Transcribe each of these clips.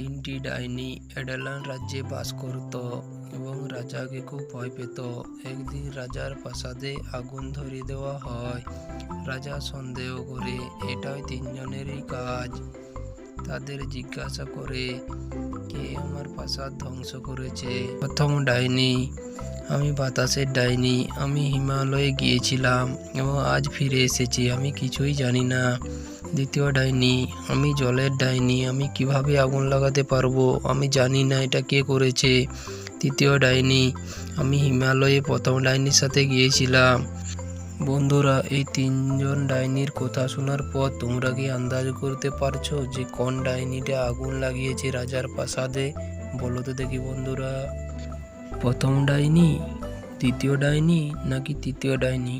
তিনটি ডাইনি এডেলান রাজ্যে বাস করত এবং রাজাকে খুব ভয় পেত। একদিন রাজার প্রাসাদে আগুন ধরিয়ে দেওয়া হয়। রাজা সন্দেহ করে এটা ওই তিনজনেরই কাজ। তাদের জিজ্ঞাসা করে, কে আমার প্রাসাদ ধ্বংস করেছে? প্রথম ডাইনি, আমি বাতাসের ডাইনি, আমি হিমালয়ে গিয়েছিলাম এবং আজ ফিরে এসেছি, আমি কিছুই জানি না। দ্বিতীয় ডাইনি, আমি জলের ডাইনি, আমি কিভাবে আগুন লাগাতে পারবো, আমি জানি না এটা কে করেছে। তৃতীয় ডাইনি, আমি হিমালয়ে প্রথম ডাইনির সাথে গিয়েছিলাম। বন্ধুরা, এই তিনজন ডাইনির কথা শোনার পর তোমরা কি আন্দাজ করতে পারছো যে কোন ডাইনিটা আগুন লাগিয়েছে রাজার প্রাসাদে? বলো তো দেখি বন্ধুরা, প্রথম ডাইনি, দ্বিতীয় ডাইনি নাকি তৃতীয় ডাইনি?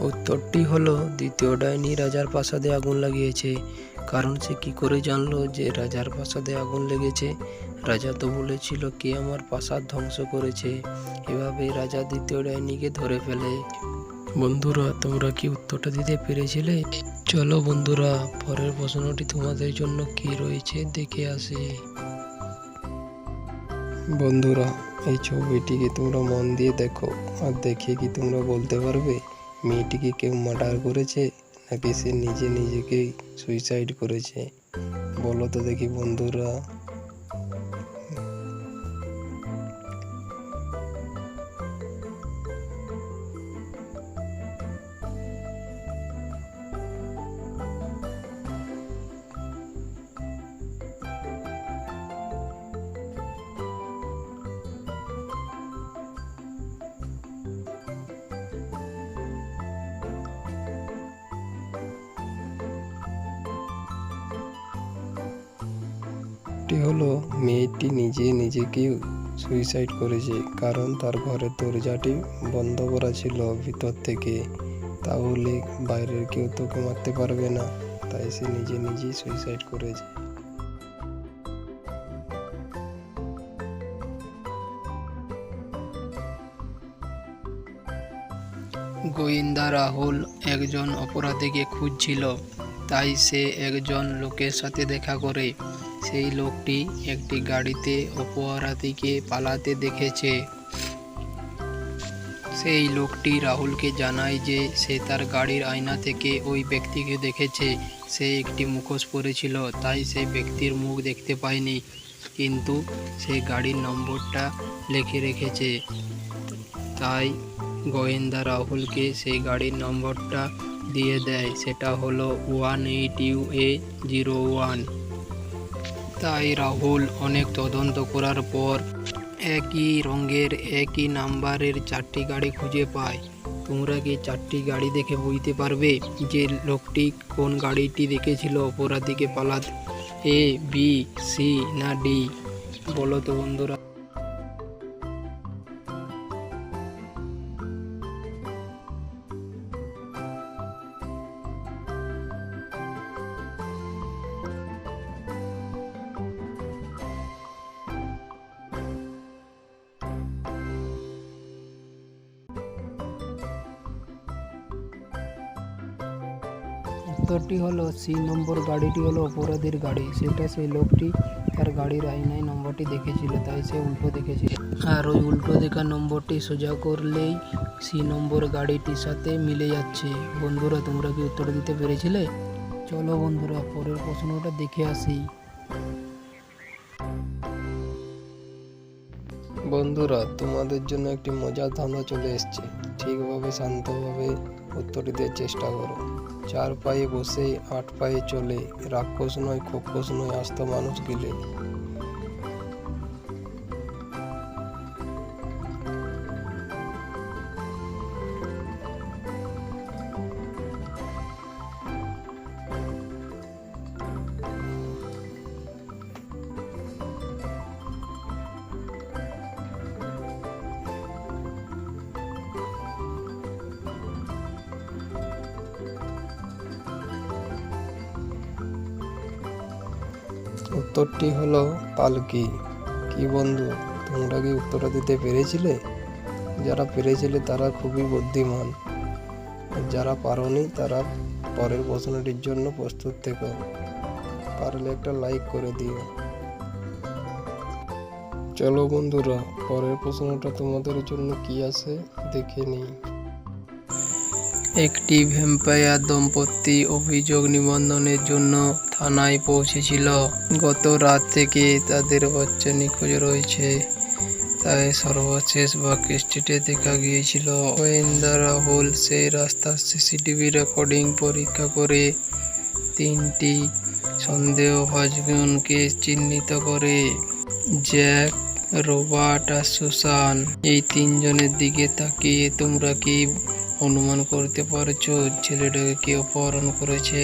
উত্তরটি হলো দ্বিতীয় ডাইনি রাজার প্রাসাদে আগুন লাগিয়েছে। কারণ সে কি করে জানলো যে রাজার প্রাসাদে আগুন লেগেছে? রাজা তো বলেছিল কে আমার প্রাসাদ ধ্বংস করেছে। এভাবে রাজা দ্বিতীয় ডাইনিকে ধরে ফেলে। বন্ধুরা, তোমরা কি উত্তরটা দিতে পেরেছিলে? চলো বন্ধুরা, পরের প্রশ্নটি তোমাদের জন্য কি রয়েছে দেখে আসি। বন্ধুরা, এই ছবিটিকে তোমরা মন দিয়ে দেখো আর দেখে কি তোমরা বলতে পারবে মেয়েটিকে কেউ মার্ডার করেছে নাকি সে নিজে নিজেকেই সুইসাইড করেছে? বলো তো দেখি বন্ধুরা। হলো মেয়েটি নিজে নিজেকে সুইসাইড করেছে, কারণ তার ঘরের দরজাটি বন্ধ করা ছিল ভিতর থেকে। তাহলে বাইরের কেউ তোকে মারতে পারবে না, তাই সে নিজে নিজেই সুইসাইড করেছে। গোয়েন্দা রাহুল একজন অপরাধীকে খুঁজছিল, তাই সে একজন লোকের সাথে দেখা করে। সেই লোকটি একটি গাড়িতে অপরাধীকে পালাতে দেখেছে। সেই লোকটি রাহুলকে জানায় যে সে তার গাড়ির আয়না থেকে ওই ব্যক্তিকে দেখেছে। সে একটি মুখোশ পরেছিল, তাই সেই ব্যক্তির মুখ দেখতে পায়নি, কিন্তু সে গাড়ির নম্বরটা লিখে রেখেছে। তাই গোয়েন্দা রাহুলকে সেই গাড়ির নম্বরটা দিয়ে দেয়, সেটা হলো 18UA01। তাই রাহুল অনেক তদন্ত করার পর একই রঙের একই নাম্বারের 4টি গাড়ি খুঁজে পায়। তোমরা কি 4টি গাড়ি দেখে বুঝতে পারবে যে লোকটি কোন গাড়িটি দেখেছিল অপরাধীকে পালাতে? A, B, C না D? বলো তো বন্ধুরা। উত্তরটি হলো সি নম্বর গাড়িটি হলো অপরাধীর গাড়ি। সেটা সেই লোকটি তার গাড়ির আয়নায় নম্বরটি দেখেছিল, তাই সে উল্টো দেখেছিল। আর ওই উল্টো দেখা নম্বরটি সোজা করলেই সি নম্বর গাড়িটির সাথে মিলে যাচ্ছে। বন্ধুরা, তোমরা কি উত্তর দিতে পেরেছিলে? চলো বন্ধুরা, পরের প্রশ্নটা দেখে আসি। বন্ধুরা, তোমাদের জন্য একটি মজার ধাঁধা চলে এসেছে। ঠিকভাবে শান্তভাবে উত্তর দেওয়ার চেষ্টা করো। 4 পায়ে বসে 8 পায়ে চলে, রাক্ষস নয় খোকস নয় আস্ত মানুষ গিলে। উত্তরটি হলো পালকি। কি বন্ধু, তোমরা কি উত্তরটা দিতে পেরেছিলে? যারা পেরেছিলে তারা খুবই বুদ্ধিমান, আর যারা পারোনি তারা পরের প্রশ্নটির জন্য প্রস্তুত থেকো। পারলে একটা লাইক করে দিও। চলো বন্ধুরা, পরের প্রশ্নটা তোমাদের জন্য কি আছে দেখে নিই। একটি ভ্যাম্পায়ার দম্পতি অভিযোগ নিবন্ধনের জন্য থানায় পৌঁছেছিল। গত রাত থেকে তাদের বাচ্চা নিখোঁজ রয়েছে, তাই সর্বশেষ বাক স্ট্রিটে দেখা গিয়েছিল। গোয়েন্দারা হোল সেই রাস্তার সিসিটিভি রেকর্ডিং পরীক্ষা করে 3টি সন্দেহভাজনকে চিহ্নিত করে। জ্যাক, রবার্ট আর সুসান, এই 3 জনের দিকে তাকিয়ে তোমরা কি অনুমান করতে পারছো ছেলেটাকে কে অপহরণ করেছে?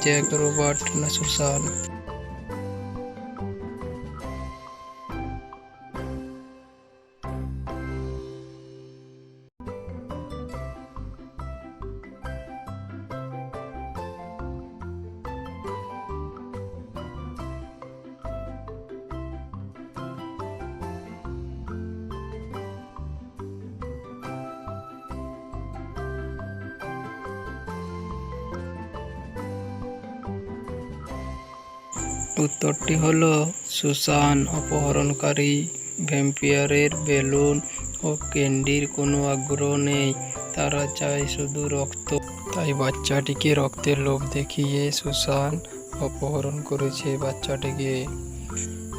জ্যাক, রবার্ট না সুসান? উত্তরটি হলো সুসান। অপহরণকারী ভ্যাম্পায়ারের বেলুন ও ক্যান্ডির কোনো আগ্রহ নেই, তারা চায় শুধু রক্ত। তাই বাচ্চাটিকে রক্তের লোভ দেখিয়ে সুসান অপহরণ করেছে বাচ্চাটিকে।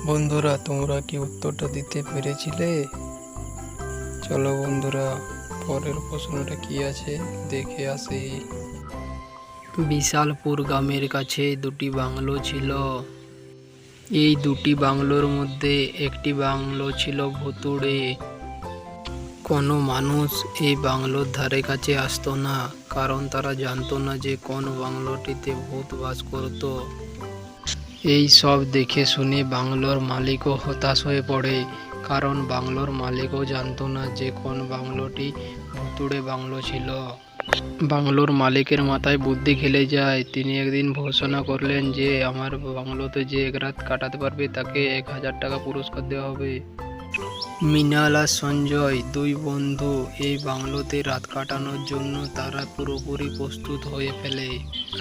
বন্ধুরা, তোমরা কি উত্তরটা দিতে পেরেছিলে? চলো বন্ধুরা, পরের প্রশ্নটা কি আছে দেখে আসি। বিশালপুর গ্রামের কাছে 2টি বাংলো ছিল। এই 2টি বাংলোর মধ্যে একটি বাংলো ছিল ভুতুড়ে। কোনো মানুষ এই বাংলোর ধারে কাছে আসতো না, কারণ তারা জানতো না যে কোন বাংলোটিতে ভূত বাস করত। এই সব দেখে শুনে বাংলোর মালিকও হতাশ হয়ে পড়ে, কারণ বাংলোর মালিকও জানতো না যে কোন বাংলোটি ভুতুড়ে বাংলো ছিল। বাংলোর মালিকের মাথায় বুদ্ধি খেলে যায়। তিনি একদিন ঘোষণা করলেন যে আমার বাংলোতে যে 1 রাত কাটাতে পারবে তাকে 1000 টাকা পুরস্কার দেওয়া হবে। মৃণাল আর সঞ্জয়, 2 বন্ধু, এই বাংলোতে রাত কাটানোর জন্য তারা পুরোপুরি প্রস্তুত হয়ে ফেলে।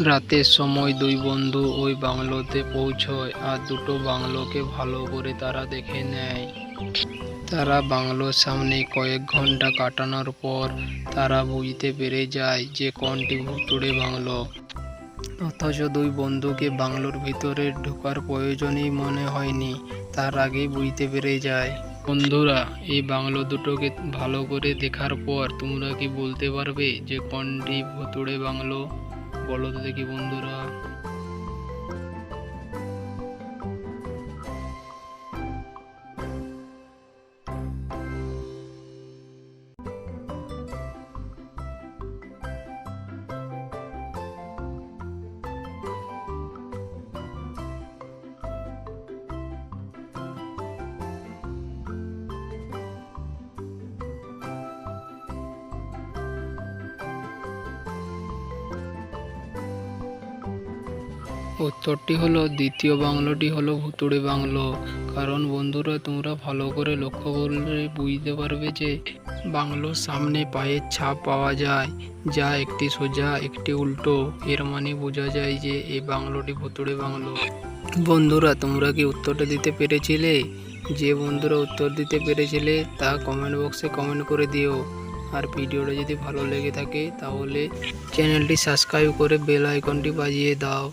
রাতের সময় 2 বন্ধু ওই বাংলোতে পৌঁছয় আর 2টো বাংলোকে ভালো করে তারা দেখে নেয়। তারা বাংলোর সামনে কয়েক ঘন্টা কাটানোর পর তারা বুঝতে পেরে যায় যে কোনটি ভুতুড়ে বাংলো। অথচ 2 বন্ধুকে বাংলোর ভিতরে ঢোকার প্রয়োজনই মনে হয়নি, তার আগেই বুঝতে পেরে যায়। বন্ধুরা, এই বাংলো দুটোকে ভালো করে দেখার পর তোমরা কি বলতে পারবে যে কোনটি ভুতুড়ে বাংলো? বলো তো দেখি বন্ধুরা। উত্তরটি হলো দ্বিতীয় বাংলোটি হলো ভুতুড়ে বাংলো। কারণ বন্ধুরা, তোমরা ভালো করে লক্ষ্য করলে বুঝতে পারবে যে বাংলোর সামনে পায়ের ছাপ পাওয়া যায়, যা একটি সোজা একটি উল্টো। এর মানে বোঝা যায় যে এই বাংলোটি ভুতুড়ে বাংলো। বন্ধুরা, তোমরা কি উত্তরটা দিতে পেরেছিলে? যে বন্ধুরা উত্তর দিতে পেরেছিলে তা কমেন্ট বক্সে কমেন্ট করে দিও। আর ভিডিওটা যদি ভালো লেগে থাকে তাহলে চ্যানেলটি সাবস্ক্রাইব করে বেল আইকনটি বাজিয়ে দাও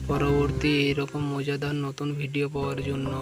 পরবর্তী এরকম মজাদার নতুন ভিডিও পাওয়ার জন্য।